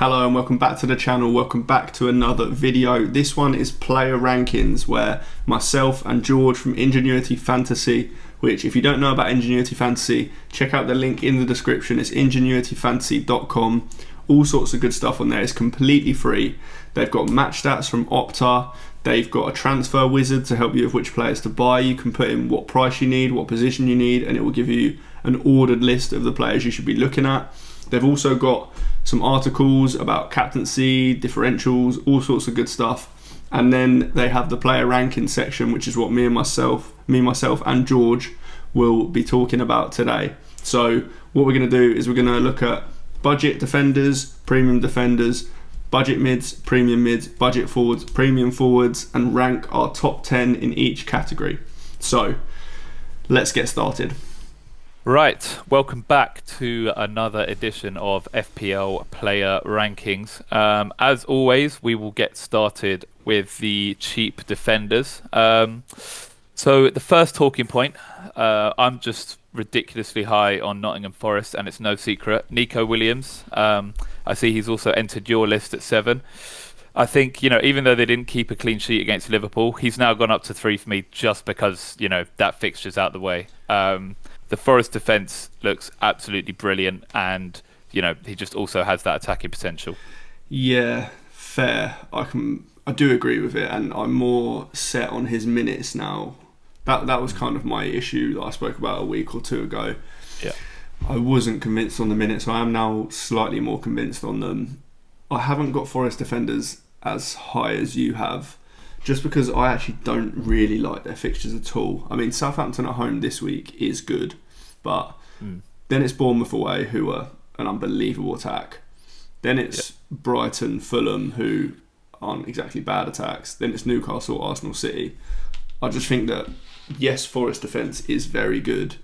Hello and welcome back to the channel. Welcome back to another video. This one is player rankings where myself and George from Ingenuity Fantasy, which if you don't know about Ingenuity Fantasy, check out the link in the description. It's ingenuityfantasy.com. All sorts of good stuff on there. It's completely free. They've got match stats from Opta. They've got a transfer wizard to help you with which players to buy. You can put in what price you need, what position you need, and it will give you an ordered list of the players you should be looking at. They've also got some articles about captaincy, differentials, all sorts of good stuff. And then they have the player ranking section, which is what me, myself and George will be talking about today. So what we're going to do is we're going to look at budget defenders, premium defenders, budget mids, premium mids, budget forwards, premium forwards, and rank our top 10 in each category. So let's get started. Right, welcome back to another edition of FPL Player Rankings. As always, we will get started with the cheap defenders. So the first talking point, I'm just ridiculously high on Nottingham Forest, and it's no secret. Nico Williams, I see he's also entered your list at 7. I think, even though they didn't keep a clean sheet against Liverpool, he's now gone up to 3 for me just because, that fixture's out the way. The Forest defence looks absolutely brilliant, and he just also has that attacking potential. Yeah, fair. I do agree with it, and I'm more set on his minutes now. That was kind of my issue that I spoke about a week or two ago. Yeah, I wasn't convinced on the minutes. I am now slightly more convinced on them. I haven't got Forest defenders as high as you have, just because I actually don't really like their fixtures at all. I mean, Southampton at home this week is good, but then it's Bournemouth away, who are an unbelievable attack. Then it's Brighton, Fulham, who aren't exactly bad attacks. Then it's Newcastle, Arsenal, City. I just think that, yes, Forest defence is very good,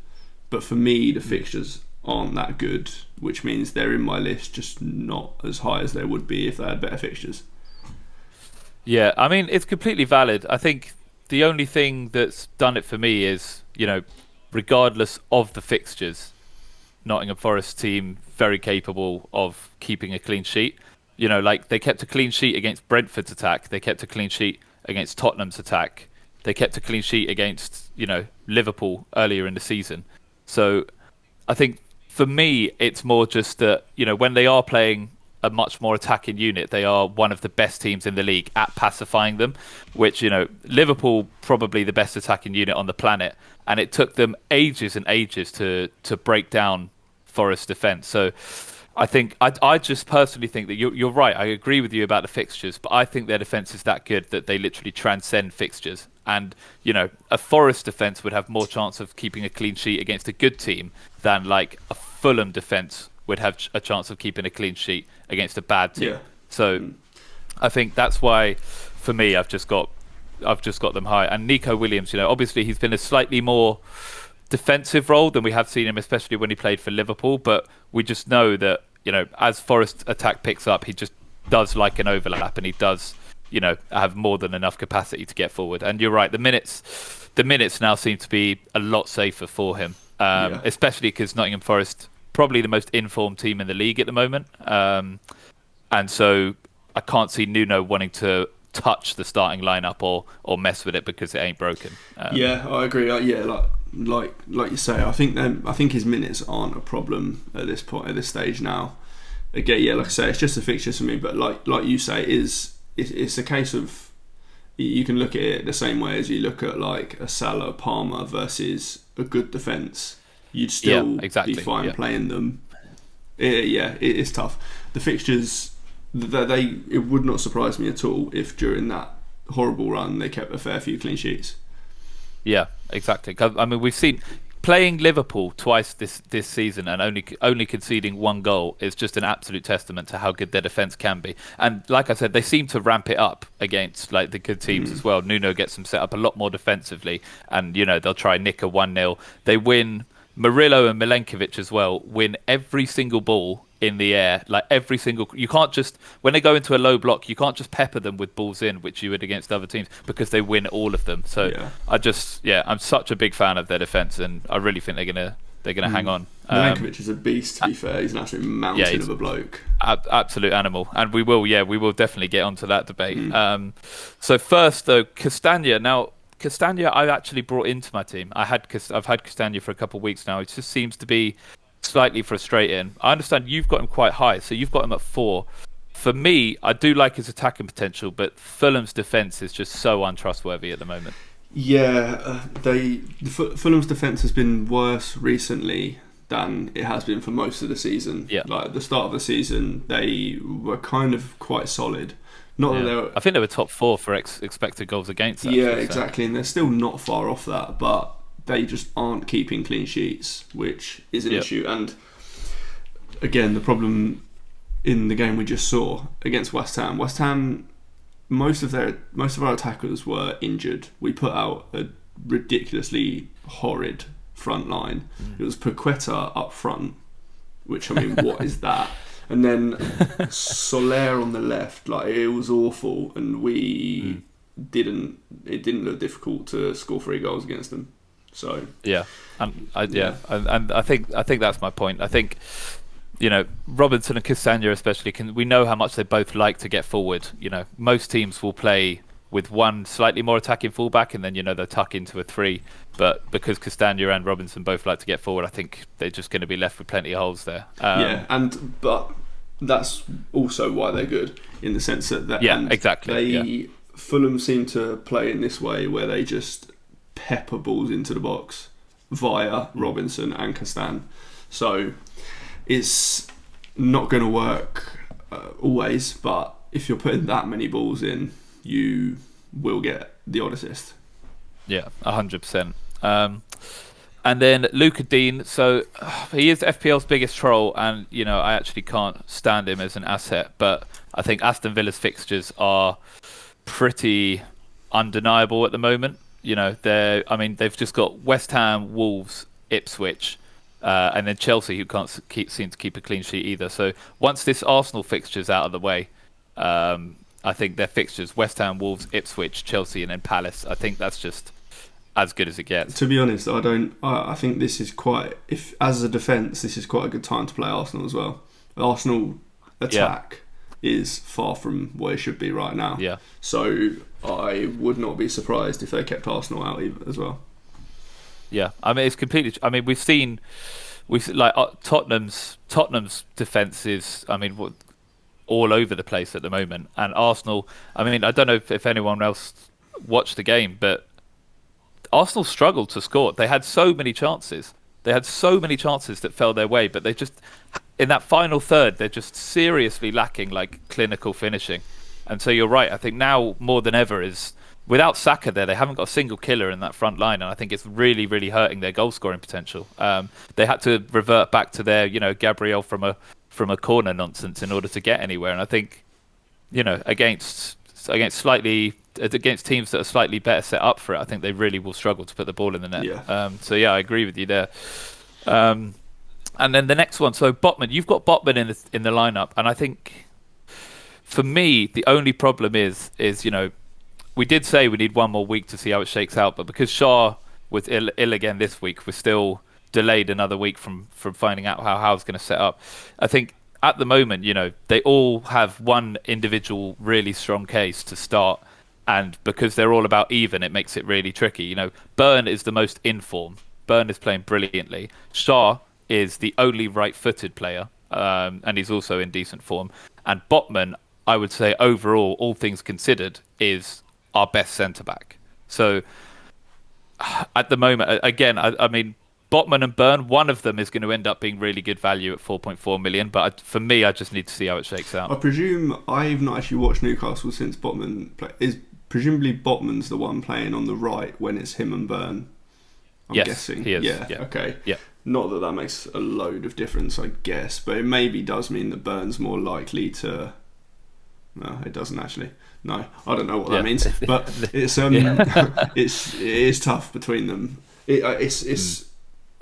but for me, the fixtures aren't that good, which means they're in my list, just not as high as they would be if they had better fixtures. Yeah, I mean, it's completely valid. I think the only thing that's done it for me is, regardless of the fixtures, Nottingham Forest team very capable of keeping a clean sheet. They kept a clean sheet against Brentford's attack. They kept a clean sheet against Tottenham's attack. They kept a clean sheet against, Liverpool earlier in the season. So I think for me, it's more just that, when they are playing a much more attacking unit, they are one of the best teams in the league at pacifying them, which, Liverpool probably the best attacking unit on the planet, and it took them ages and ages to break down Forest defence. So I think I just personally think that you're right. I agree with you about the fixtures, but I think their defence is that good that they literally transcend fixtures. And, a Forest defence would have more chance of keeping a clean sheet against a good team than like a Fulham defence would have a chance of keeping a clean sheet against a bad team. Yeah. So I think that's why, for me, I've just got them high. And Nico Williams, obviously he's been a slightly more defensive role than we have seen him, especially when he played for Liverpool. But we just know that, as Forest attack picks up, he just does like an overlap, and he does, have more than enough capacity to get forward. And you're right, the minutes now seem to be a lot safer for him, especially because Nottingham Forest probably the most informed team in the league at the moment, and so I can't see Nuno wanting to touch the starting lineup or mess with it because it ain't broken. Yeah, I agree. Like you say, I think his minutes aren't a problem at this point, at this stage now. Again, like I say, it's just a fixture for me. But like you say, it's a case of, you can look at it the same way as you look at like a Salah, Palmer versus a good defence. You'd still be fine playing them. It's tough. The fixtures, it would not surprise me at all if during that horrible run they kept a fair few clean sheets. Yeah, exactly. I mean, we've seen playing Liverpool twice this season and only conceding 1 goal is just an absolute testament to how good their defence can be. And like I said, they seem to ramp it up against like the good teams as well. Nuno gets them set up a lot more defensively, and they'll try nick a 1-0. They win. Murillo and Milenkovic as well win every single ball in the air, you can't just, when they go into a low block, you can't just pepper them with balls in, which you would against other teams, because they win all of them. So I'm such a big fan of their defence, and I really think they're going to they're going to hang on. Milenkovic is a beast, to be fair. He's an absolute mountain of a bloke. Absolute animal. And we will definitely get onto that debate. So first, though, Castagna. Now, Castagna I actually brought into my team. I've had Castagna for a couple of weeks now. It just seems to be slightly frustrating. I understand you've got him quite high, so you've got him at 4. For me, I do like his attacking potential, but Fulham's defence is just so untrustworthy at the moment. Yeah, Fulham's defence has been worse recently than it has been for most of the season. Yeah. Like at the start of the season, they were kind of quite solid. Not that they were, I think they were top 4 for expected goals against. Actually, exactly, and they're still not far off that, but they just aren't keeping clean sheets, which is an issue. And again, the problem in the game we just saw against West Ham, most of our attackers were injured. We put out a ridiculously horrid front line. It was Paqueta up front, which, I mean, what is that? And then Soler on the left, like, it was awful, and it didn't look difficult to score 3 goals against them. So and I think that's my point. I think, Robinson and Castagna especially, we know how much they both like to get forward. Most teams will play with one slightly more attacking fullback, and then they'll tuck into a 3. But because Castagna and Robinson both like to get forward, I think they're just going to be left with plenty of holes there. But that's also why they're good, in the sense that exactly. Fulham seem to play in this way where they just pepper balls into the box via Robinson and Castan. So it's not going to work always, but if you're putting that many balls in, you will get the odd assist. Yeah, 100%. And then Luca Dean, so he is FPL's biggest troll, and I actually can't stand him as an asset, but I think Aston Villa's fixtures are pretty undeniable at the moment. They've just got West Ham, Wolves, Ipswich, and then Chelsea, who can't seem to keep a clean sheet either. So once this Arsenal fixture's out of the way, I think their fixtures, West Ham, Wolves, Ipswich, Chelsea, and then Palace, I think that's just as good as it gets. To be honest, I think this is as a defence, this is quite a good time to play Arsenal as well. Arsenal attack is far from where it should be right now. Yeah. So I would not be surprised if they kept Arsenal out as well. Yeah, I mean, it's completely. I mean, we've seen Tottenham's defence is, all over the place at the moment, and Arsenal. I mean, I don't know if anyone else watched the game, but Arsenal struggled to score. They had so many chances. That fell their way, but they just, in that final third, they're just seriously lacking clinical finishing. And so you're right. I think now more than ever is, without Saka there, they haven't got a single killer in that front line, and I think it's really, really hurting their goal scoring potential. They had to revert back to their, Gabriel from a corner nonsense in order to get anywhere. And I think, against teams that are slightly better set up for it, I think they really will struggle to put the ball in the net. I agree with you there. And then the next one, so Botman, you've got Botman in the lineup, and I think for me the only problem is we did say we need one more week to see how it shakes out, but because Shaw was ill again this week, we're still delayed another week from finding out how Howe's going to set up. I think at the moment, they all have one individual really strong case to start, and because they're all about even, it makes it really tricky. Burn is the most in form. Burn is playing brilliantly. Shaw is the only right-footed player, and he's also in decent form. And Botman, I would say overall, all things considered, is our best centre-back. So at the moment, again, I mean, Botman and Burn, one of them is going to end up being really good value at 4.4 million, but for me, I just need to see how it shakes out. I presume I've not actually watched Newcastle since Botman is presumably Botman's the one playing on the right when it's him and Burn. I'm guessing. He is. Yeah. Okay. Yeah. Not that makes a load of difference, I guess, but it maybe does mean that Burn's more likely to. No, it doesn't actually. No, I don't know what that means, but it's it is tough between them. It's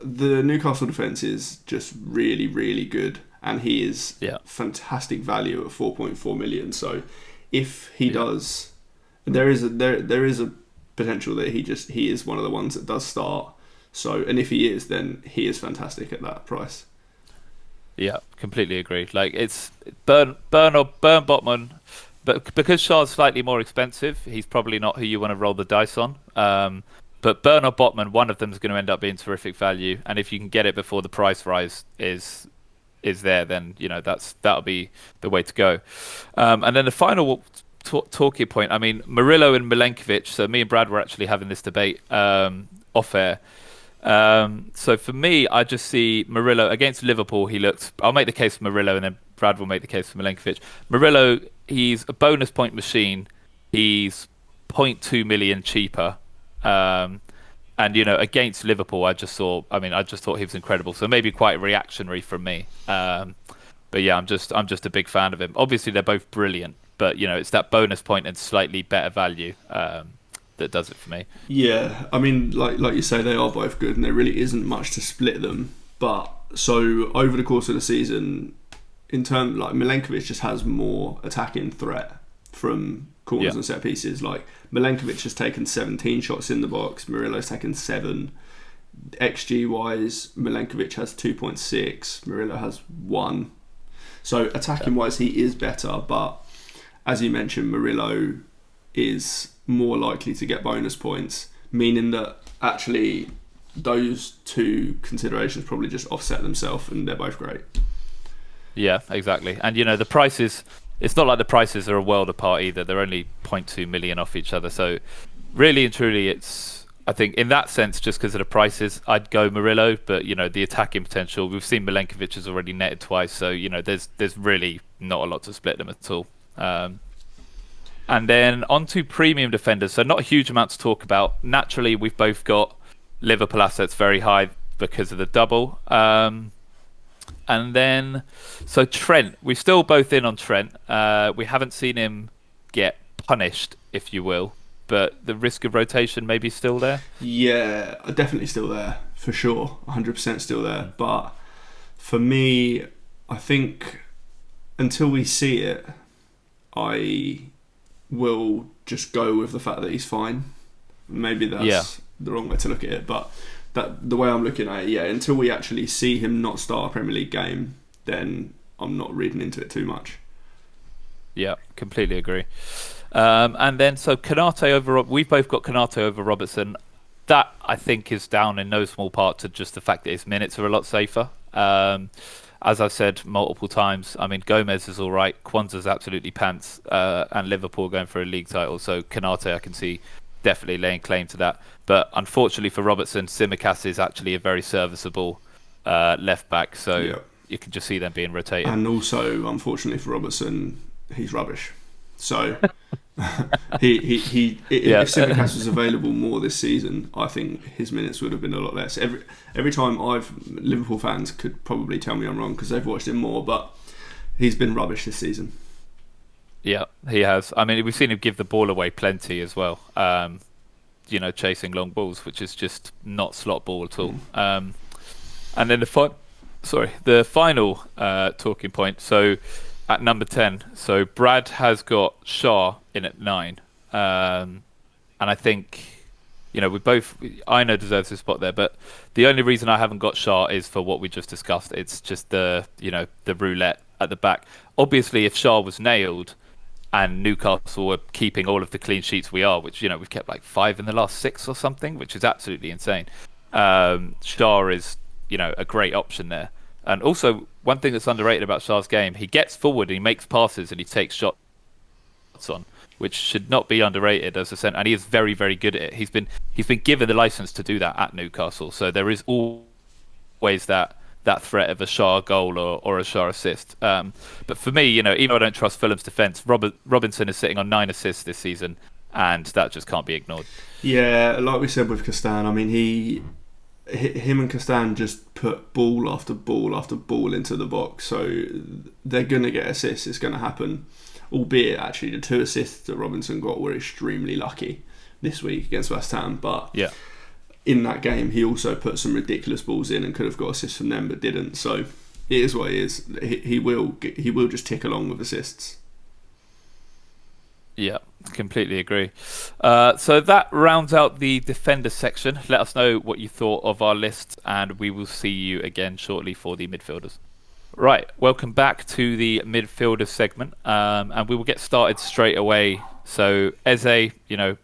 the Newcastle defence is just really, really good, and he is fantastic value at 4.4 million. So if he does, there is a potential that he is one of the ones that does start. So, and if he is, then he is fantastic at that price. Yeah, completely agree. Like it's burn Botman, but because Shaw's slightly more expensive, he's probably not who you want to roll the dice on. But Burn or Botman, one of them is going to end up being terrific value, and if you can get it before the price rise is there, then that'll be the way to go. And then the final talking point. I mean, Murillo and Milenkovic. So me and Brad were actually having this debate off air. So for me, I just see Murillo against Liverpool. I'll make the case for Murillo, and then Brad will make the case for Milenkovic. Murillo, he's a bonus point machine. He's 0.2 million cheaper. And against Liverpool, I just thought he was incredible. So maybe quite reactionary from me. But yeah, I'm just a big fan of him. Obviously, they're both brilliant, but it's that bonus point and slightly better value that does it for me. Yeah, I mean, like you say, they are both good, and there really isn't much to split them. But so over the course of the season, Milenkovic just has more attacking threat from corners and set pieces. Like Milenkovic has taken 17 shots in the box, Murillo's taken 7. XG wise, Milenkovic has 2.6, Murillo has 1. So attacking wise, he is better, but as you mentioned, Murillo is more likely to get bonus points, meaning that actually those two considerations probably just offset themselves, and they're both great. Yeah, exactly. And the prices, it's not like the prices are a world apart either. They're only 0.2 million off each other. So really and truly, I think in that sense, just because of the prices, I'd go Murillo. But the attacking potential, we've seen Milenkovic has already netted twice. So there's really not a lot to split them at all. And then on to premium defenders. So not a huge amount to talk about. Naturally, we've both got Liverpool assets very high because of the double. And then, so Trent, we're still both in on Trent. We haven't seen him get punished, if you will, but the risk of rotation may be still there. Yeah, definitely still there, for sure. 100% still there. But for me, I think until we see it, I will just go with the fact that he's fine. Maybe that's the wrong way to look at it, but the way I'm looking at it, until we actually see him not start a Premier League game, then I'm not reading into it too much. Yeah, completely agree. And then so Konate over, we've both got Konate over Robertson. That I think is down in no small part to just the fact that his minutes are a lot safer. As I've said multiple times, I mean, Gomez is all right, Kwanzaa's absolutely pants, and Liverpool going for a league title. So Konate, I can see definitely laying claim to that. But unfortunately for Robertson, Tsimikas is actually a very serviceable left back. So you can just see them being rotated. And also, unfortunately for Robertson, he's rubbish. So if Tsimikas was available more this season, I think his minutes would have been a lot less. Every time Liverpool fans could probably tell me I'm wrong because they've watched him more, but he's been rubbish this season. Yeah, he has. I mean, we've seen him give the ball away plenty as well. Chasing long balls, which is just not slot ball at all. And then the final talking point. So at number 10, so Brad has got Shaw in at 9, and I think Aino deserves his spot there. But the only reason I haven't got Shaw is for what we just discussed. It's just the roulette at the back. Obviously, if Shaw was nailed and Newcastle were keeping all of the clean sheets which we've kept like 5 in the last 6 or something, which is absolutely insane. Shaw is a great option there. And also, one thing that's underrated about Shaw's game, he gets forward and he makes passes and he takes shots on, which should not be underrated as a centre. And he is very, very good at it. He's been given the license to do that at Newcastle. So there is always that threat of a Shaw goal or a Shaw assist. But for me, even though I don't trust Fulham's defence, Robinson is sitting on 9 assists this season, and that just can't be ignored. Yeah, like we said with Castan, I mean, him and Castan just put ball after ball after ball into the box, so they're going to get assists. It's going to happen, albeit actually the 2 assists that Robinson got were extremely lucky this week against West Ham, but in that game he also put some ridiculous balls in and could have got assists from them but didn't, so it is what it is. He will just tick along with assists. Yeah, completely agree. So that rounds out the defender section. Let us know what you thought of our list, and we will see you again shortly for the midfielders. Right, welcome back to the midfielders segment, and we will get started straight away. So Eze,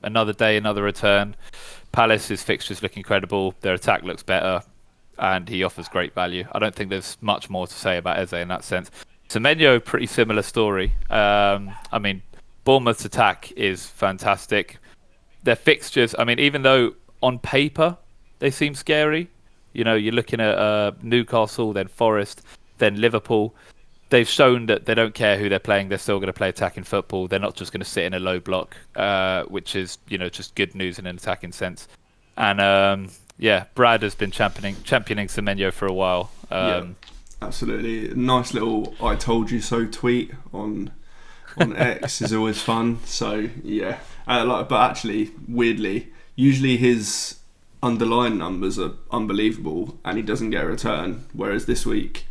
another day, another return. Palace's fixtures look incredible. Their attack looks better, and he offers great value. I don't think there's much more to say about Eze in that sense. Semenyo, pretty similar story. I mean, Bournemouth's attack is fantastic. Their fixtures, I mean, even though on paper they seem scary, you're looking at Newcastle, then Forest, then Liverpool. They've shown that they don't care who they're playing. They're still going to play attacking football. They're not just going to sit in a low block, which is, just good news in an attacking sense. And Brad has been championing Semenyo for a while. Yeah, absolutely. Nice little "I told you so" tweet on X is always fun. So yeah, but actually, weirdly, usually his underlying numbers are unbelievable, and he doesn't get a return. Whereas this week,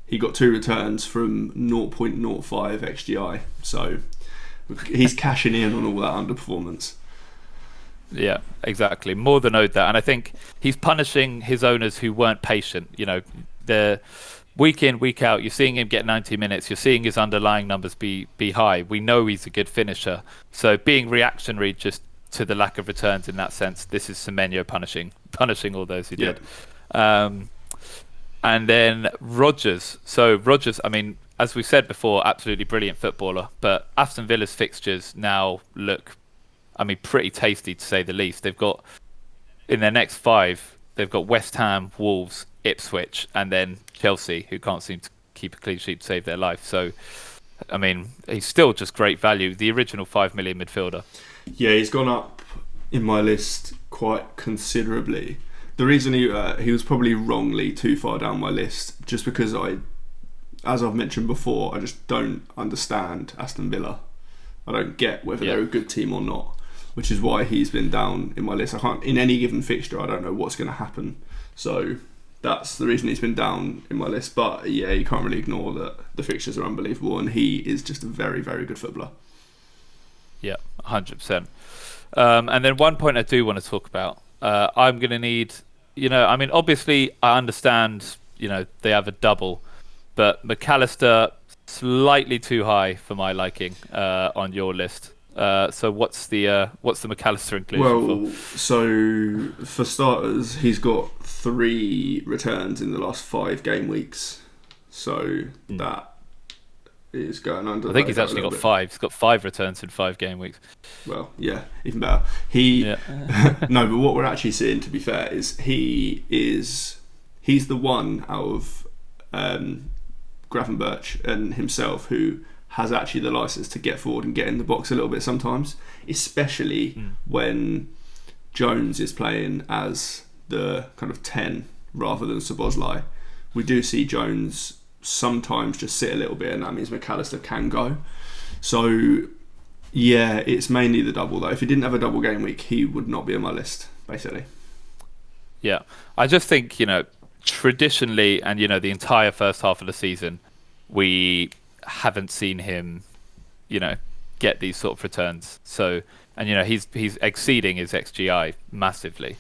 he got 2 returns from 0.05 XGI. So he's cashing in on all that underperformance. Yeah, exactly. More than owed that, and I think he's punishing his owners who weren't patient. The week in, week out, you're seeing him get 90 minutes. You're seeing his underlying numbers be high. We know he's a good finisher. So being reactionary just to the lack of returns in that sense, this is Semenyo punishing all those who did. And then Rodgers. So Rodgers, I mean, as we said before, absolutely brilliant footballer. But Aston Villa's fixtures now look, I mean, pretty tasty to say the least. They've got, in their next 5, they've got West Ham, Wolves, Ipswich, and then Chelsea, who can't seem to keep a clean sheet to save their life. So, I mean, he's still just great value. The original 5 million midfielder. Yeah, he's gone up in my list quite considerably. The reason he was probably wrongly too far down my list, just because as I've mentioned before, I just don't understand Aston Villa. I don't get whether they're a good team or not, which is why he's been down in my list. I can't, in any given fixture, I don't know what's going to happen. So that's the reason he's been down in my list. But yeah, you can't really ignore that the fixtures are unbelievable, and he is just a very, very good footballer. Yeah, 100%. And then one point I do want to talk about. I'm going to need, I mean, obviously I understand, they have a double, but McAllister slightly too high for my liking on your list. So what's the McAllister inclusion for? So for starters, he's got 3 returns in the last 5 game weeks. So that is going under. I think he's actually got 5. He's got 5 returns in 5 game weeks. Well, yeah, even better. No, but what we're actually seeing, to be fair, is he's the one out of Gravenberch and himself who has actually the license to get forward and get in the box a little bit sometimes, especially when Jones is playing as the kind of 10 rather than Szoboszlai. We do see Jones sometimes just sit a little bit, and that means McAllister can go. So yeah, it's mainly the double though. If he didn't have a double game week, he would not be on my list, basically. Yeah, I just think, traditionally, and the entire first half of the season, we haven't seen him, get these sort of returns. So, and he's exceeding his XGI massively.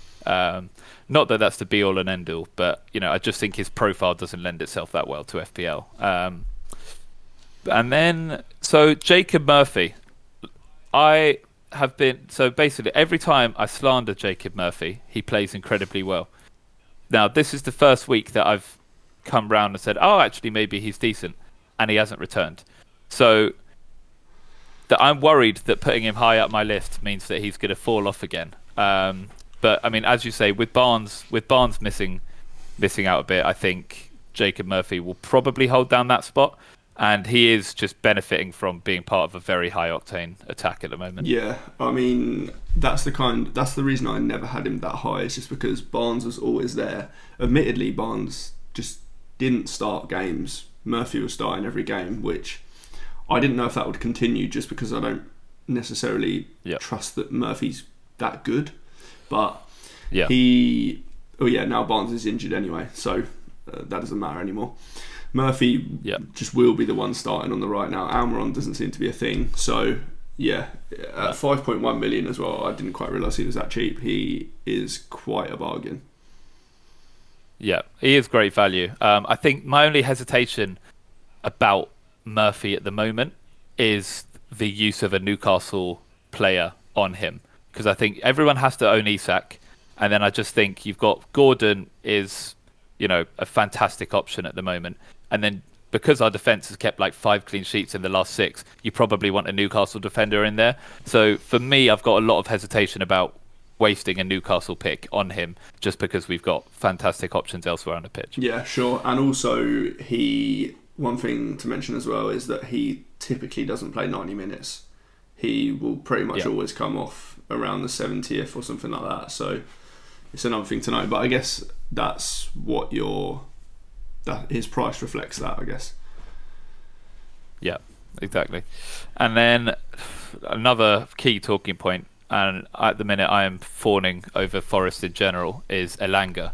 Not that that's the be all and end all, but I just think his profile doesn't lend itself that well to FPL. And then so Jacob Murphy, basically every time I slander Jacob Murphy, he plays incredibly well. Now this is the first week that I've come round and said, oh, actually maybe he's decent, and he hasn't returned. So that I'm worried that putting him high up my list means that he's going to fall off again. But I mean, as you say, with Barnes missing out a bit, I think Jacob Murphy will probably hold down that spot, and he is just benefiting from being part of a very high octane attack at the moment. Yeah, I mean, that's the reason I never had him that high. Is just because Barnes was always there. Admittedly, Barnes just didn't start games. Murphy was starting every game, which I didn't know if that would continue, just because I don't necessarily trust that Murphy's that good. But now Barnes is injured anyway, so that doesn't matter anymore. Murphy just will be the one starting on the right now. Almiron doesn't seem to be a thing, so Yeah, at 5.1 million as well. I didn't quite realise he was that cheap. He is quite a bargain. Yeah, he is great value. I think my only hesitation about Murphy at the moment is the use of a Newcastle player on him, because I think everyone has to own Isak, and then I just think you've got Gordon is, a fantastic option at the moment, and then because our defence has kept like 5 clean sheets in the last 6, you probably want a Newcastle defender in there. So for me, I've got a lot of hesitation about wasting a Newcastle pick on him just because we've got fantastic options elsewhere on the pitch. Yeah, sure. And also, one thing to mention as well is that he typically doesn't play 90 minutes. He will pretty much always come off around the 70th or something like that. So it's another thing to know. But I guess that's what his price reflects that, I guess. Yeah, exactly. And then another key talking point, and at the minute I am fawning over Forest in general, is Elanga.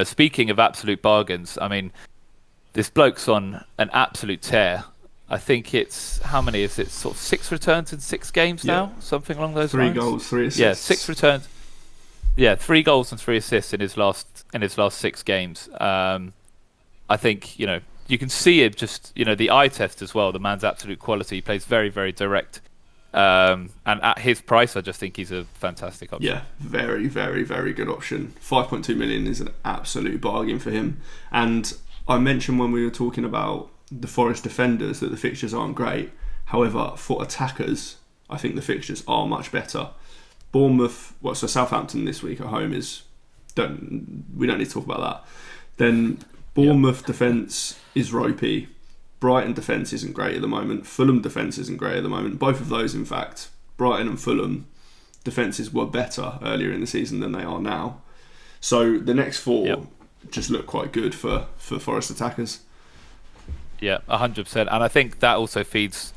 Speaking of absolute bargains, I mean, this bloke's on an absolute tear. I think it's, how many is it? Sort of 6 returns in 6 games now? Something along those lines? 3 goals, 3 assists. Yeah, 6 returns. Yeah, 3 goals and 3 assists in his last 6 games. I think, you can see it just, the eye test as well. The man's absolute quality. He plays very, very direct. And at his price, I just think he's a fantastic option. Yeah, very, very, very good option. 5.2 million is an absolute bargain for him. And I mentioned when we were talking about the Forest defenders that the fixtures aren't great. However, for attackers, I think the fixtures are much better. Bournemouth, so Southampton this week at home we don't need to talk about that. Then Bournemouth defence is ropey. Brighton defence isn't great at the moment. Fulham defence isn't great at the moment. Both of those, in fact, Brighton and Fulham defences were better earlier in the season than they are now. So the next 4 just look quite good for Forest attackers. Yeah, 100%. And I think that also feeds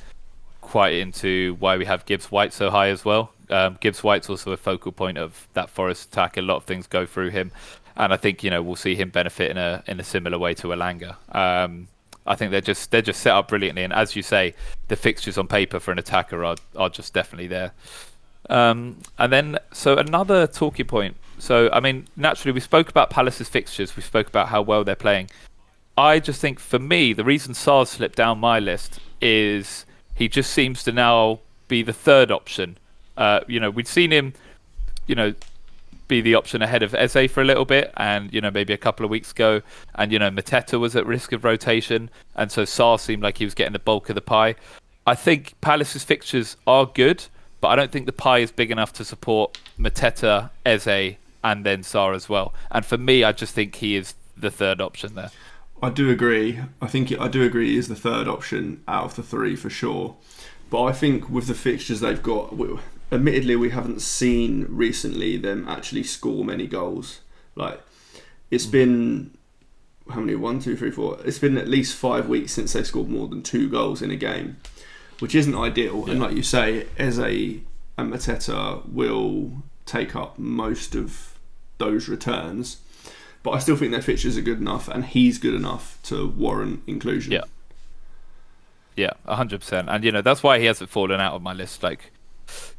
quite into why we have Gibbs White so high as well. Gibbs White's also a focal point of that Forest attack. A lot of things go through him. And I think, we'll see him benefit in a similar way to Elanga. I think they're just set up brilliantly. And as you say, the fixtures on paper for an attacker are just definitely there. And then, so another talking point. So, I mean, naturally, we spoke about Palace's fixtures. We spoke about how well they're playing. I just think, for me, the reason Sarr's slipped down my list is he just seems to now be the third option. We'd seen him, be the option ahead of Eze for a little bit, and maybe a couple of weeks ago, and Mateta was at risk of rotation, and so Sarr seemed like he was getting the bulk of the pie. I think Palace's fixtures are good, but I don't think the pie is big enough to support Mateta, Eze, and then Sarr as well. And for me, I just think he is the third option there. I do agree. I do agree he is the third option out of the 3 for sure. But I think with the fixtures they've got, admittedly we haven't seen recently them actually score many goals. Like, it's been, how many? 1, 2, 3, 4. It's been at least 5 weeks since they scored more than 2 goals in a game, which isn't ideal. Yeah. And like you say, Eze and Mateta will take up most of those returns. But I still think their fixtures are good enough, and he's good enough to warrant inclusion. Yeah, 100%. And, that's why he hasn't fallen out of my list. Like,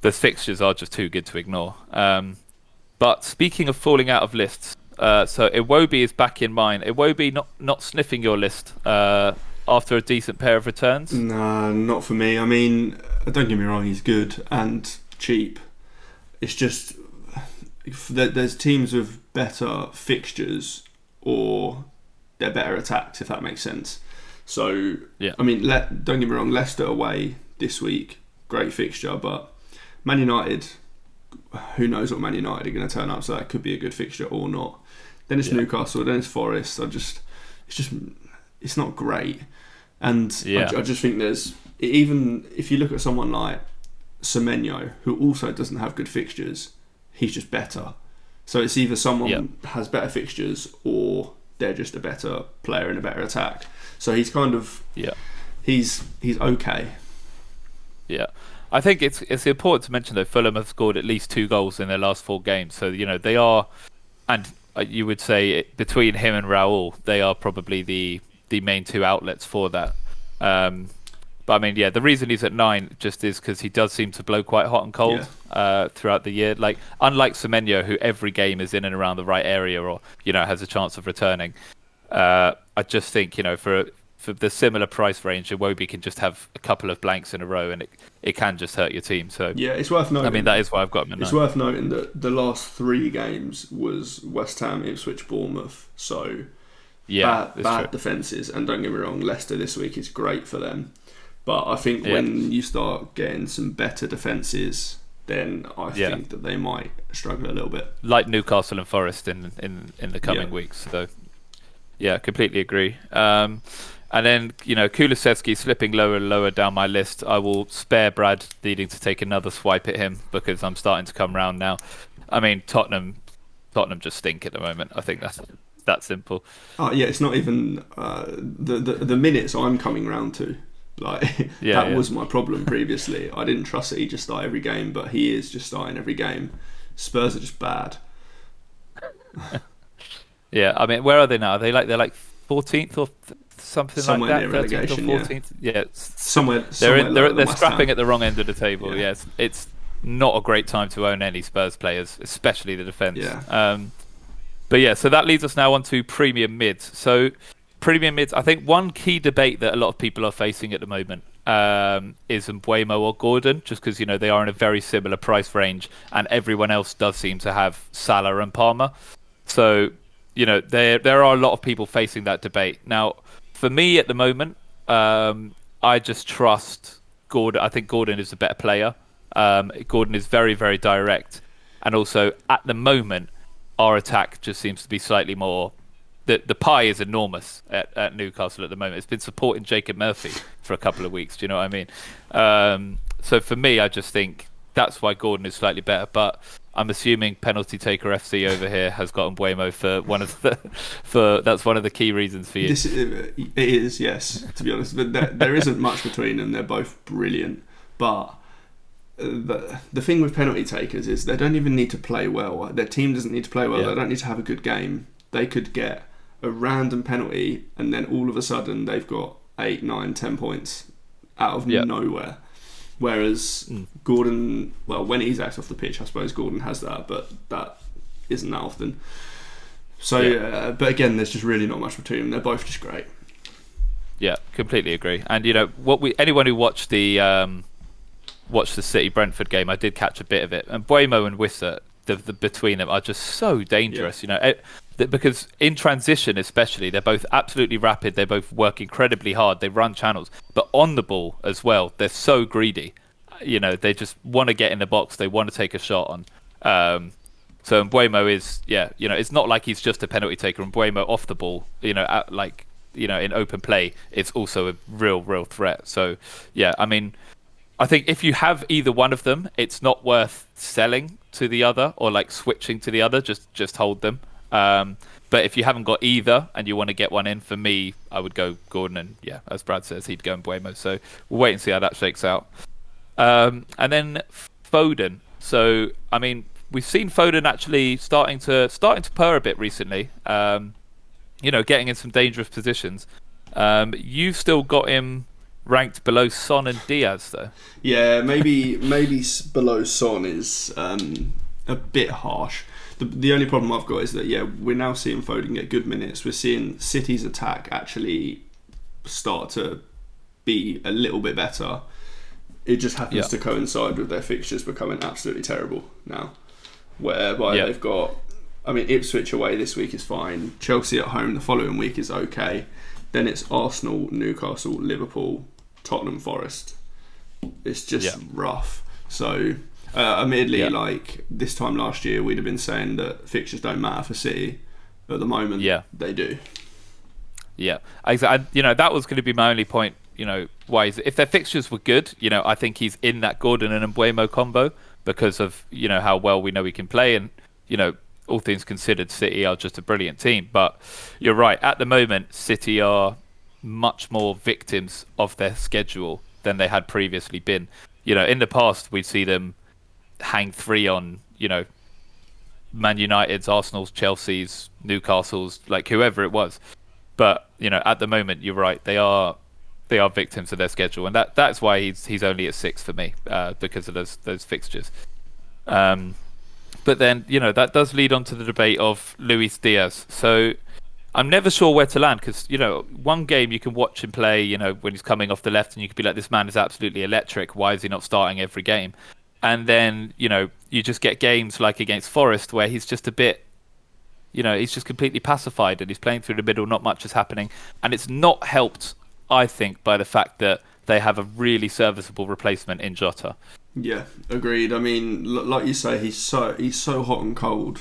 the fixtures are just too good to ignore. But speaking of falling out of lists, so Iwobi is back in mine. Iwobi not sniffing your list after a decent pair of returns? Nah, not for me. I mean, don't get me wrong, he's good and cheap. It's just there's teams with better fixtures or they're better attacks, if that makes sense. So, yeah. I mean, don't get me wrong, Leicester away this week, great fixture, but Man United, who knows what Man United are going to turn up, so that could be a good fixture or not. Then it's Newcastle, then it's Forest. It's not great. And I just think even if you look at someone like Semenyo, who also doesn't have good fixtures, he's just better. So it's either someone has better fixtures or they're just a better player in a better attack. So he's kind of he's okay. Yeah. I think it's important to mention though, Fulham have scored at least 2 goals in their last 4 games. So they are, and you would say between him and Raul, they are probably the main 2 outlets for that. But But I mean, yeah, the reason he's at 9 just is because he does seem to blow quite hot and cold throughout the year. Like, unlike Semenyo, who every game is in and around the right area or, has a chance of returning. I just think, for the similar price range, Iwobi can just have a couple of blanks in a row and it can just hurt your team. So yeah, it's worth noting. I mean, that is why I've got him at 9. It's worth noting that the last 3 games was West Ham, Ipswich, Bournemouth. So bad defences. And don't get me wrong, Leicester this week is great for them. But I think when you start getting some better defences, then I think that they might struggle a little bit. Like Newcastle and Forest in the coming weeks. So, yeah, completely agree. And then, Kulusevski slipping lower and lower down my list. I will spare Brad needing to take another swipe at him because I'm starting to come round now. I mean, Tottenham just stink at the moment. I think that's that simple. Oh, yeah, it's not even the minutes I'm coming round to. Like that was my problem previously. I didn't trust that he just start every game, but he is just starting every game. Spurs are just bad. Yeah, I mean, where are they now? They're like 14th or something somewhere like that. Near relegation, 13th or 14th. Yeah, somewhere they're scrapping at the wrong end of the table. Yeah, it's not a great time to own any Spurs players, especially the defence. Yeah. But yeah, so that leads us now on to premium mids. So premium mids, I think one key debate that a lot of people are facing at the moment is Mbeumo or Gordon, just because they are in a very similar price range, and everyone else does seem to have Salah and Palmer. So there are a lot of people facing that debate. Now, for me at the moment, I just trust Gordon. I think Gordon is the better player. Gordon is very, very direct, and also at the moment, our attack just seems to be slightly more. The pie is enormous at Newcastle at the moment. It's been supporting Jacob Murphy for a couple of weeks. Do you know what I mean? So for me, I just think that's why Gordon is slightly better. But I'm assuming Penalty Taker FC over here has got Mbeumo that's one of the key reasons for you. It is, yes, to be honest. But there isn't much between them. They're both brilliant. But the thing with penalty takers is they don't even need to play well. Their team doesn't need to play well. They don't need to have a good game. They could get a random penalty and then all of a sudden they've got 8, 9, 10 points out of nowhere. Whereas Gordon, well, when he's out off the pitch, I suppose Gordon has that, but that isn't that often. So, but again, there's just really not much between them. They're both just great. Yeah, completely agree. And anyone who watched the City Brentford game, I did catch a bit of it. And Mbeumo and Wissa, the between them are just so dangerous. Because in transition especially, they're both absolutely rapid. They both work incredibly hard. They run channels, but on the ball as well, they're so greedy. They just want to get in the box. They want to take a shot on. So Mbeumo is, it's not like he's just a penalty taker. Mbeumo off the ball, in open play, it's also a real threat. So yeah, I mean, I think if you have either one of them, it's not worth selling to the other or like switching to the other. Just hold them. But if you haven't got either and you want to get one in, for me, I would go Gordon, and as Brad says, he'd go Mbeumo. So we'll wait and see how that shakes out. And then Foden. So I mean, we've seen Foden actually starting to purr a bit recently. Getting in some dangerous positions. You've still got him ranked below Son and Diaz, though. Yeah, maybe below Son is a bit harsh. The only problem I've got is that we're now seeing Foden get good minutes. We're seeing City's attack actually start to be a little bit better. It just happens to coincide with their fixtures becoming absolutely terrible now, whereby they've got. I mean, Ipswich away this week is fine. Chelsea at home the following week is okay. Then it's Arsenal, Newcastle, Liverpool, Tottenham, Forest. It's just rough. So. Admittedly, like this time last year, we'd have been saying that fixtures don't matter for City. At the moment, they do. Yeah, exactly. That was going to be my only point. Why if their fixtures were good, I think he's in that Gordon and Mbeumo combo because of how well we know he can play, and all things considered, City are just a brilliant team. But you're right. At the moment, City are much more victims of their schedule than they had previously been. In the past, we'd see them hang 3 on, Man United's, Arsenal's, Chelsea's, Newcastle's, like whoever it was. But, at the moment, you're right. They are they are victims of their schedule, and that's why he's only at 6 for me, because of those fixtures. But then, that does lead on to the debate of Luis Diaz. So I'm never sure where to land, because, one game you can watch him play, when he's coming off the left, and you could be like, this man is absolutely electric. Why is he not starting every game? And then, you just get games like against Forest where he's just a bit, he's just completely pacified and he's playing through the middle. Not much is happening. And it's not helped, I think, by the fact that they have a really serviceable replacement in Jota. Yeah, agreed. I mean, like you say, he's so hot and cold.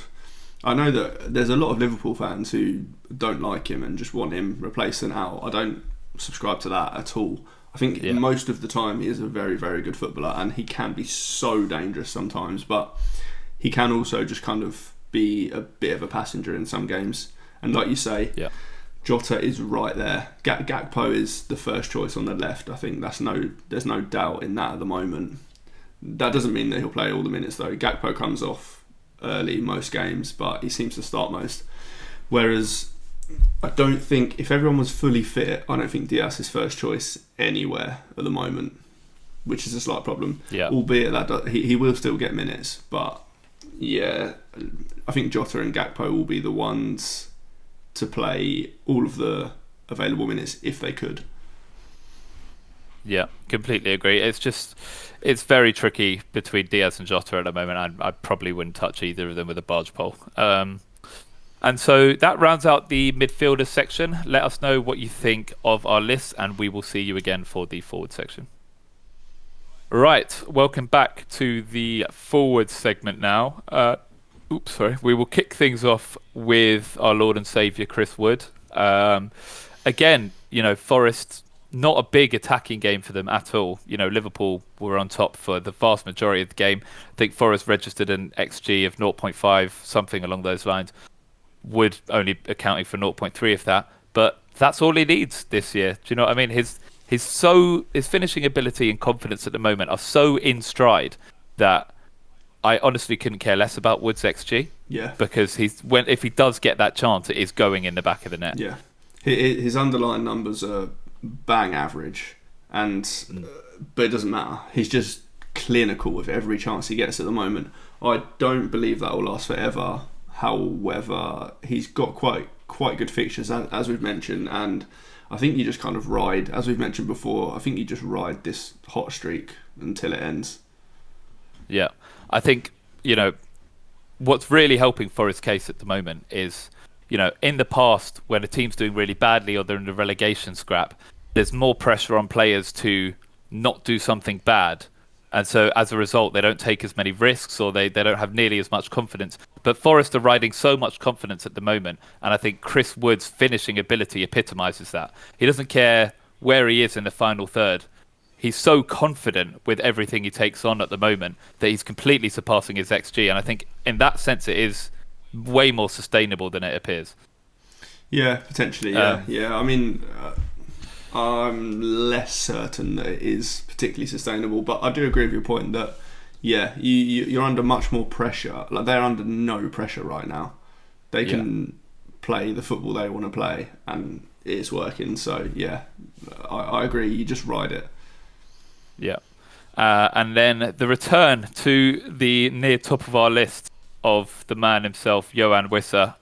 I know that there's a lot of Liverpool fans who don't like him and just want him replaced and out. I don't subscribe to that at all. I think most of the time he is a very, very good footballer, and he can be so dangerous sometimes, but he can also just kind of be a bit of a passenger in some games. And like you say, Jota is right there. Gakpo is the first choice on the left. I think there's no doubt in that at the moment. That doesn't mean that he'll play all the minutes though. Gakpo comes off early most games, but he seems to start most. Whereas I don't think, if everyone was fully fit, I don't think Diaz is first choice anywhere at the moment, which is a slight problem. Yeah. Albeit that he will still get minutes, but yeah, I think Jota and Gakpo will be the ones to play all of the available minutes if they could. Yeah, completely agree. It's very tricky between Diaz and Jota at the moment. I probably wouldn't touch either of them with a barge pole. And so that rounds out the midfielders section. Let us know what you think of our list, and we will see you again for the forward section. Right, welcome back to the forward segment now. We will kick things off with our Lord and Saviour, Chris Wood. Again, Forest, not a big attacking game for them at all. Liverpool were on top for the vast majority of the game. I think Forest registered an XG of 0.5, something along those lines. Wood only accounting for 0.3 of that. But that's all he needs this year. Do you know what I mean? His finishing ability and confidence at the moment are so in stride that I honestly couldn't care less about Wood's XG. Yeah. Because if he does get that chance, it is going in the back of the net. Yeah. His underlying numbers are bang average, but it doesn't matter. He's just clinical with every chance he gets at the moment. I don't believe that will last forever. However, he's got quite good fixtures, as we've mentioned, and I think you just kind of ride, as we've mentioned before, I think you just ride this hot streak until it ends. Yeah. I think, what's really helping Forest's case at the moment is, in the past, when a team's doing really badly or they're in the relegation scrap, there's more pressure on players to not do something bad. And so as a result, they don't take as many risks, or they don't have nearly as much confidence. But Forest are riding so much confidence at the moment. And I think Chris Wood's finishing ability epitomises that. He doesn't care where he is in the final third. He's so confident with everything he takes on at the moment that he's completely surpassing his XG. And I think in that sense, it is way more sustainable than it appears. Yeah, potentially. Yeah. I mean, I'm less certain that it is particularly sustainable, but I do agree with your point that you're under much more pressure. Like, they're under no pressure right now. They can play the football they want to play, and it's working. So I agree. You just ride it. Yeah. And then the return to the near top of our list of the man himself, Yoane Wissa.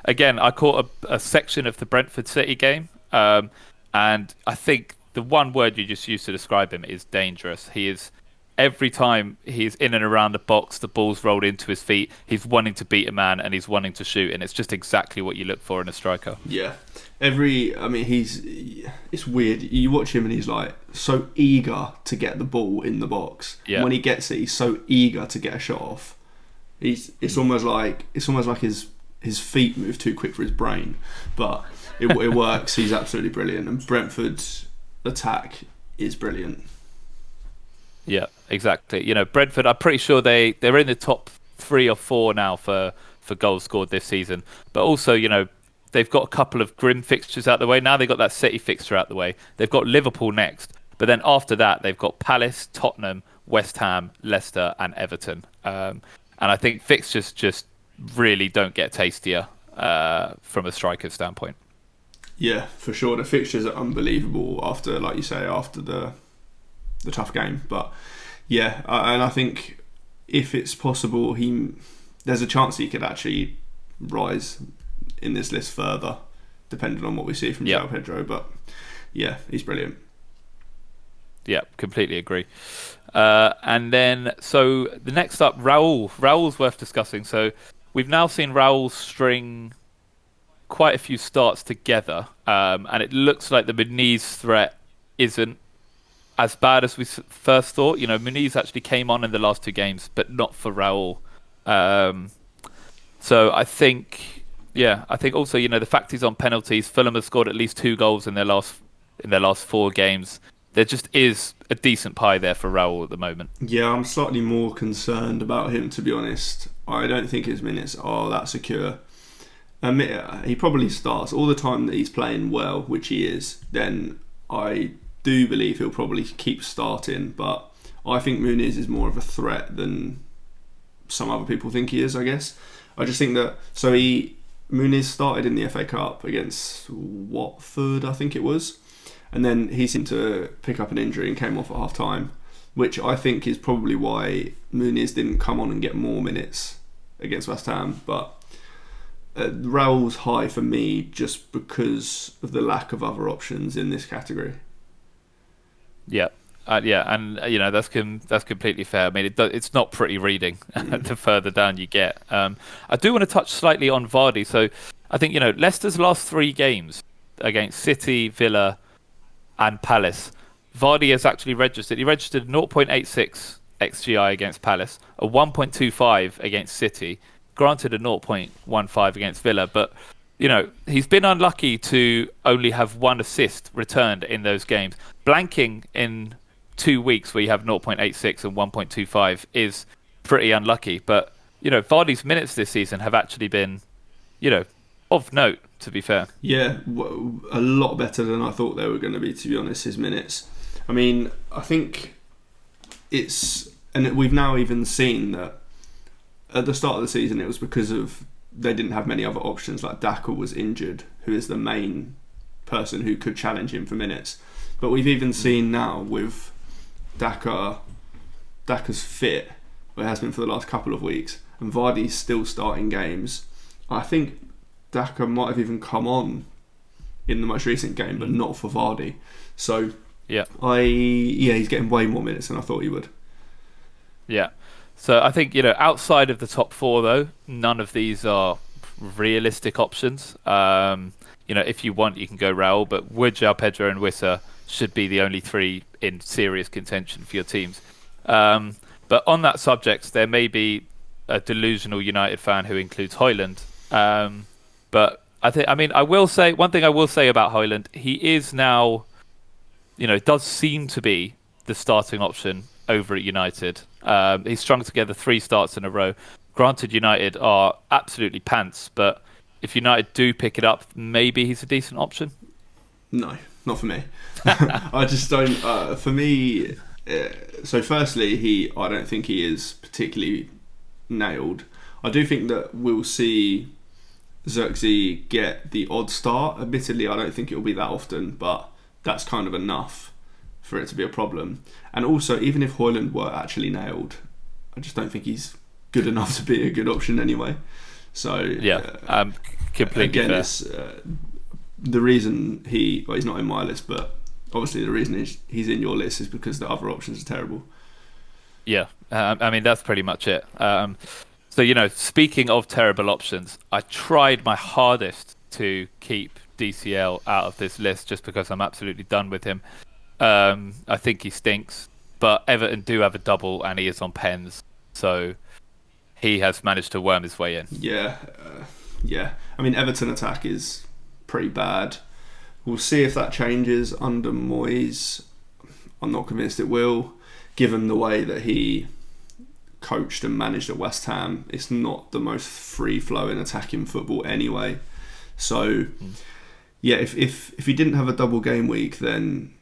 Again, I caught a section of the Brentford City game, and I think the one word you just used to describe him is dangerous. He is, every time he's in and around the box, the ball's rolled into his feet, he's wanting to beat a man and he's wanting to shoot, and it's just exactly what you look for in a striker. Yeah. It's weird. You watch him and he's like so eager to get the ball in the box. Yeah. When he gets it, he's so eager to get a shot off. It's almost like his feet move too quick for his brain, but it works. He's absolutely brilliant, and Brentford's attack is brilliant. Yeah, exactly. Brentford, I'm pretty sure they're in the top 3 or 4 now for goals scored this season, but also they've got a couple of grim fixtures out the way. Now they've got that City fixture out the way. They've got Liverpool next, but then after that they've got Palace, Tottenham, West Ham, Leicester and Everton. And I think fixtures just really don't get tastier from a striker standpoint. Yeah, for sure. The fixtures are unbelievable after, like you say, after the tough game. But yeah, and I think if it's possible, there's a chance he could actually rise in this list further, depending on what we see from João Pedro. But yeah, he's brilliant. Yeah, completely agree. And then, so the next up, Raul. Raul's worth discussing. So we've now seen Raul string quite a few starts together, and it looks like the Muniz threat isn't as bad as we first thought. You know, Muniz actually came on in the last 2 games, but not for Raul. So I think also, you know, the fact he's on penalties, Fulham have scored at least 2 goals in their last 4 games. There just is a decent pie there for Raul at the moment. Yeah, I'm slightly more concerned about him, to be honest. I don't think his minutes are that secure. He probably starts all the time that he's playing well, which he is. Then I do believe he'll probably keep starting, but I think Muniz is more of a threat than some other people think he is, I guess. I just think that... So Muniz started in the FA Cup against Watford, I think it was. And then he seemed to pick up an injury and came off at half-time, which I think is probably why Muniz didn't come on and get more minutes against West Ham. But Raul's high for me just because of the lack of other options in this category. Yeah. And you know, that's completely fair. I mean, it's not pretty reading the further down you get. I do want to touch slightly on Vardy. So I think, you know, Leicester's last 3 games against City, Villa and Palace, Vardy has actually registered. He registered 0.86 XGI against Palace, a 1.25 against City, granted a 0.15 against Villa, but you know, he's been unlucky to only have 1 assist returned in those games. Blanking in 2 weeks where you have 0.86 and 1.25 is pretty unlucky. But, you know, Vardy's minutes this season have actually been, you know, of note, to be fair. Yeah, a lot better than I thought they were going to be, to be honest, his minutes. I mean, I think and we've now even seen that at the start of the season it was because of they didn't have many other options, like Daka was injured, who is the main person who could challenge him for minutes. But we've even seen now with Daka's fit, where it has been for the last couple of weeks, and Vardy's still starting games. I think Daka might have even come on in the most recent game, but not for Vardy. So he's getting way more minutes than I thought he would. Yeah. So I think, you know, outside of the top 4 though, none of these are realistic options. You know, if you want, you can go Raul, but Wood, João Pedro and Wissa should be the only 3 in serious contention for your teams. But on that subject, there may be a delusional United fan who includes Højlund. But I will say one thing I will say about Højlund, he is now, you know, does seem to be the starting option over at United. He's strung together 3 starts in a row. Granted, United are absolutely pants, but if United do pick it up, maybe he's a decent option. No, not for me. I just don't. For me, so firstly, I don't think he is particularly nailed. I do think that we'll see Zirkzee get the odd start. Admittedly, I don't think it will be that often, but that's kind of enough for it to be a problem. And also, even if Højlund were actually nailed, I just don't think he's good enough to be a good option anyway. So completely again, fair. It's, the reason he's not in my list, but obviously the reason he's in your list is because the other options are terrible. Yeah, I mean, that's pretty much it. So, you know, speaking of terrible options, I tried my hardest to keep DCL out of this list just because I'm absolutely done with him. I think he stinks, but Everton do have a double and he is on pens, so he has managed to worm his way in. Yeah. I mean, Everton attack is pretty bad. We'll see if that changes under Moyes. I'm not convinced it will, given the way that he coached and managed at West Ham. It's not the most free-flowing attacking football anyway. So, yeah, if he didn't have a double game week, then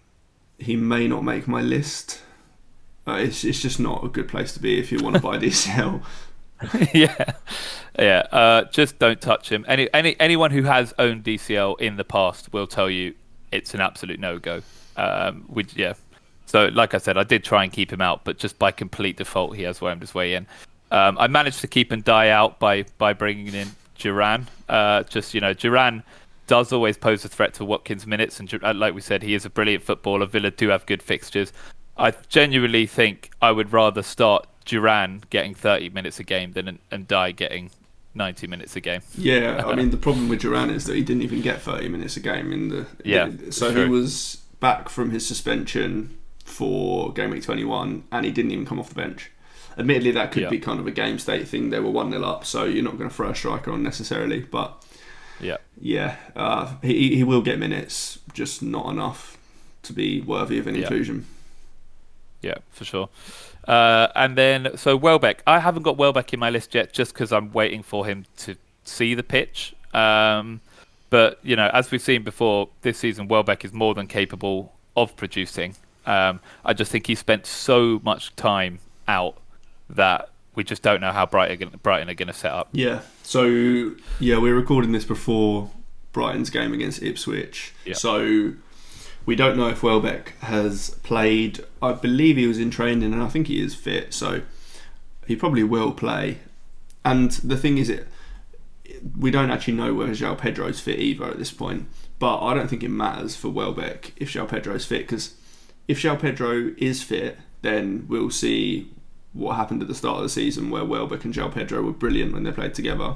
he may not make my list. It's just not a good place to be if you want to buy DCL. Yeah, yeah. Just don't touch him. Anyone who has owned DCL in the past will tell you it's an absolute no go. Yeah. So, like I said, I did try and keep him out, but just by complete default, he has wormed his way in. I managed to keep and die out by bringing in Duran. Duran does always pose a threat to Watkins' minutes, and like we said, he is a brilliant footballer. Villa do have good fixtures. I genuinely think I would rather start Duran getting 30 minutes a game than and Die getting 90 minutes a game. Yeah, I mean the problem with Duran is that he didn't even get 30 minutes a game so he was back from his suspension for game week 21 and he didn't even come off the bench. Admittedly, that could be kind of a game state thing. They were 1-0 up, so you're not going to throw a striker on necessarily. But he will get minutes, just not enough to be worthy of an inclusion. Yeah, for sure. And then, so Welbeck. I haven't got Welbeck in my list yet just because I'm waiting for him to see the pitch. But, as we've seen before, this season, Welbeck is more than capable of producing. I just think he spent so much time out that we just don't know how Brighton are going to set up. Yeah. So, we're recording this before Brighton's game against Ipswich. Yeah. So we don't know if Welbeck has played. I believe he was in training and I think he is fit, so he probably will play. And the thing is, we don't actually know whether João Pedro's fit either at this point, but I don't think it matters for Welbeck if João Pedro's fit, because if João Pedro is fit, then we'll see what happened at the start of the season where Welbeck and João Pedro were brilliant when they played together.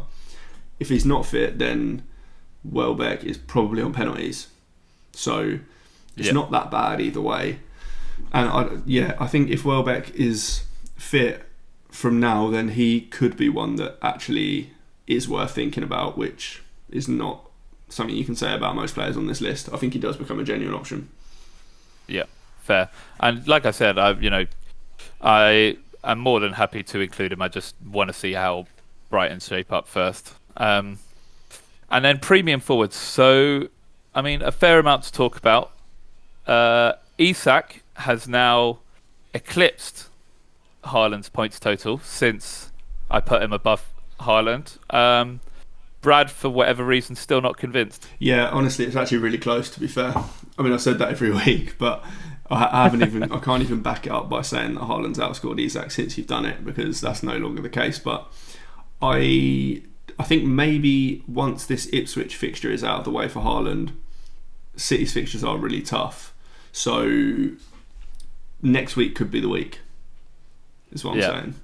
If he's not fit, then Welbeck is probably on penalties. So it's not that bad either way. And I think if Welbeck is fit from now, then he could be one that actually is worth thinking about, which is not something you can say about most players on this list. I think he does become a genuine option. Yeah, fair. And like I said, I am more than happy to include him. I just want to see how Brighton shape up first. And then premium forwards. So, I mean, a fair amount to talk about. Isak has now eclipsed Haaland's points total since I put him above Haaland. Brad, for whatever reason, still not convinced. Yeah, honestly, it's actually really close, to be fair. I mean, I've said that every week, but I can't even back it up by saying that Haaland's outscored Isak since you've done it, because that's no longer the case. But I think maybe once this Ipswich fixture is out of the way for Haaland, City's fixtures are really tough. So next week could be the week, is what I'm saying.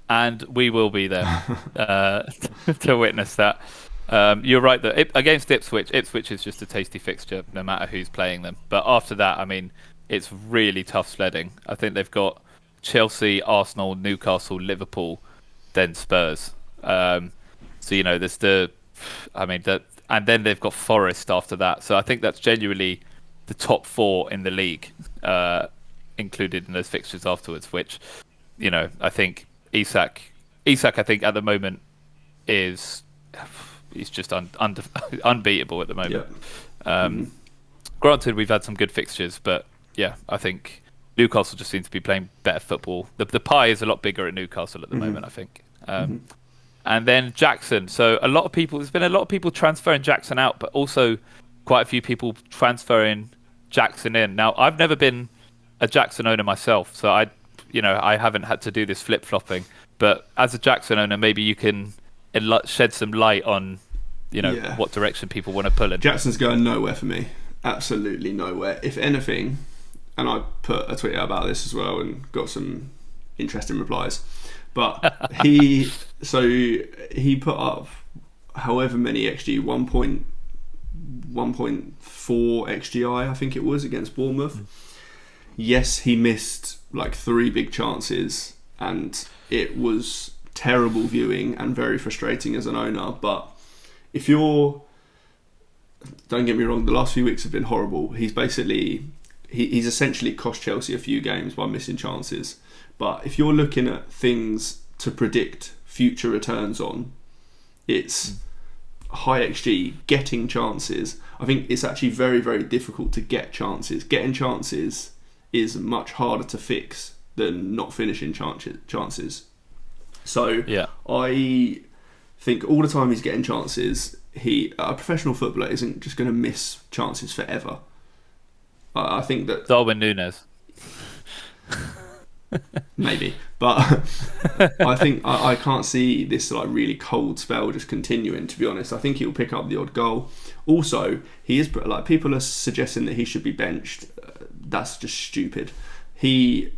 And we will be there to witness that. You're right that against Ipswich is just a tasty fixture no matter who's playing them. But after that, I mean, it's really tough sledding. I think they've got Chelsea, Arsenal, Newcastle, Liverpool, then Spurs. So there's and then they've got Forest after that. So I think that's genuinely the top four in the league included in those fixtures afterwards. Which, I think Isak, I think at the moment he's just unbeatable at the moment. Yeah. Granted, we've had some good fixtures, but I think Newcastle just seems to be playing better football. The pie is a lot bigger at Newcastle at the moment, I think. And then Jackson. So there's been a lot of people transferring Jackson out, but also quite a few people transferring Jackson in. Now, I've never been a Jackson owner myself, so I haven't had to do this flip-flopping. But as a Jackson owner, maybe you can shed some light on, what direction people want to pull in. Jackson's going nowhere for me. Absolutely nowhere. If anything, and I put a tweet out about this as well and got some interesting replies. But he put up however many XG, 1.4 XGI, I think it was, against Bournemouth. Yes, he missed like 3 big chances and it was terrible viewing and very frustrating as an owner. But if don't get me wrong, the last few weeks have been horrible. He's essentially cost Chelsea a few games by missing chances. But if you're looking at things to predict future returns on, it's high XG, getting chances. I think it's actually very, very difficult to get chances. Getting chances is much harder to fix than not finishing chances. So Yeah. I think all the time he's getting chances, a professional footballer isn't just going to miss chances forever. I think that Darwin Núñez. maybe, but I think I can't see this like really cold spell just continuing. To be honest, I think he'll pick up the odd goal. Also, he is like, people are suggesting that he should be benched. That's just stupid. He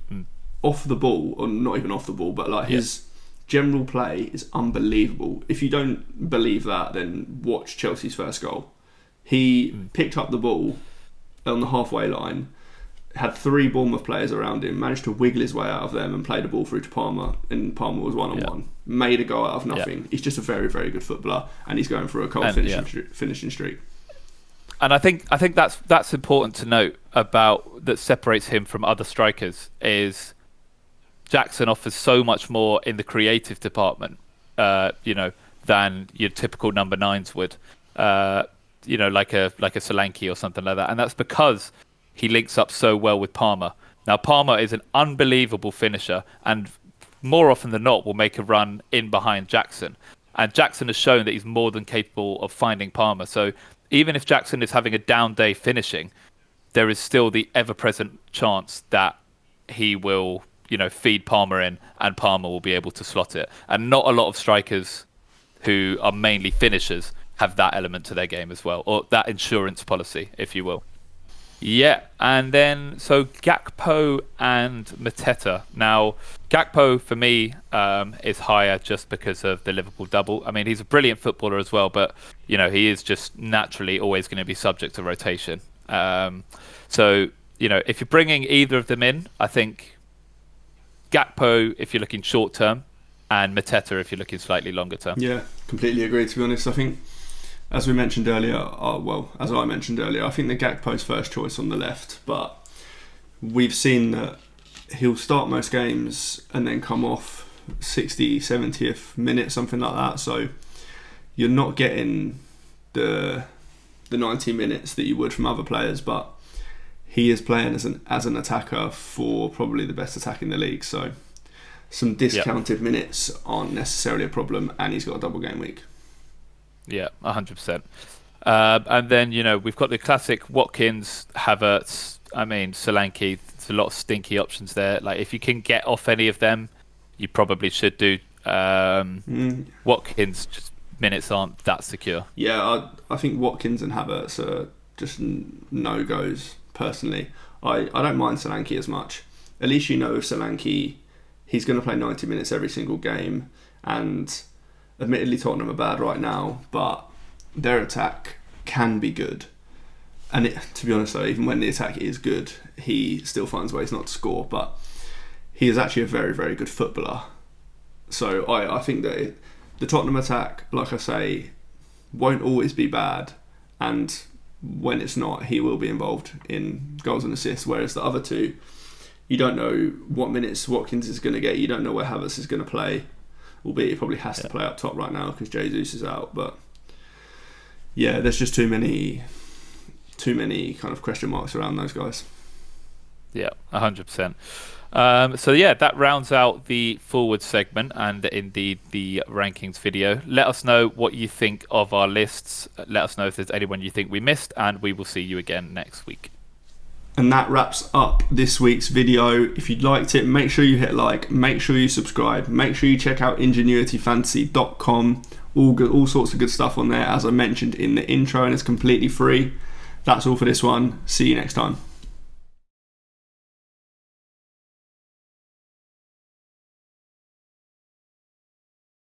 off the ball, or not even off the ball, but like his general play is unbelievable. If you don't believe that, then watch Chelsea's first goal. He picked up the ball on the halfway line, had 3 Bournemouth players around him, managed to wiggle his way out of them and play the ball through to Palmer, and Palmer was one-on-one. Made a goal out of nothing. He's just a very, very good footballer, and he's going through a cold finishing streak. And I think that's important to note about that separates him from other strikers is Jackson offers so much more in the creative department, than your typical number 9s would, like a Solanke or something like that. And that's because he links up so well with Palmer. Now, Palmer is an unbelievable finisher and more often than not will make a run in behind Jackson. And Jackson has shown that he's more than capable of finding Palmer. So even if Jackson is having a down day finishing, there is still the ever-present chance that he will, feed Palmer in and Palmer will be able to slot it. And not a lot of strikers who are mainly finishers have that element to their game as well, or that insurance policy, if you will. Yeah, and then so Gakpo and Mateta. Now, Gakpo for me is higher just because of the Liverpool double. I mean, he's a brilliant footballer as well, but he is just naturally always going to be subject to rotation. So if you're bringing either of them in, I think Gakpo if you're looking short term, and Mateta if you're looking slightly longer term. Yeah, completely agree. To be honest, I think, as we mentioned earlier, as I mentioned earlier, I think the Gakpo's first choice on the left, but we've seen that he'll start most games and then come off 60, 70th minute, something like that. So you're not getting the 90 minutes that you would from other players, but he is playing as an attacker for probably the best attack in the league. So some discounted minutes aren't necessarily a problem, and he's got a double game week. Yeah, 100%. And then, we've got the classic Watkins, Havertz, Solanke. There's a lot of stinky options there. Like, if you can get off any of them, you probably should do. Watkins, just minutes aren't that secure. Yeah, I think Watkins and Havertz are just no-goes, personally. I don't mind Solanke as much. At least with Solanke, he's going to play 90 minutes every single game, and admittedly, Tottenham are bad right now, but their attack can be good. And to be honest, though, even when the attack is good, he still finds ways not to score. But he is actually a very, very good footballer. So I think that the Tottenham attack, like I say, won't always be bad. And when it's not, he will be involved in goals and assists. Whereas the other two, you don't know what minutes Watkins is going to get. You don't know where Havertz is going to play. Albeit he probably has to play up top right now because Jesus is out. But yeah, there's just too many kind of question marks around those guys. Yeah, 100%. That rounds out the forward segment and indeed the rankings video. Let us know what you think of our lists. Let us know if there's anyone you think we missed, and we will see you again next week. And that wraps up this week's video. If you liked it, make sure you hit like, make sure you subscribe, make sure you check out ingenuityfantasy.com. All sorts of good stuff on there, as I mentioned in the intro, and it's completely free. That's all for this one. See you next time.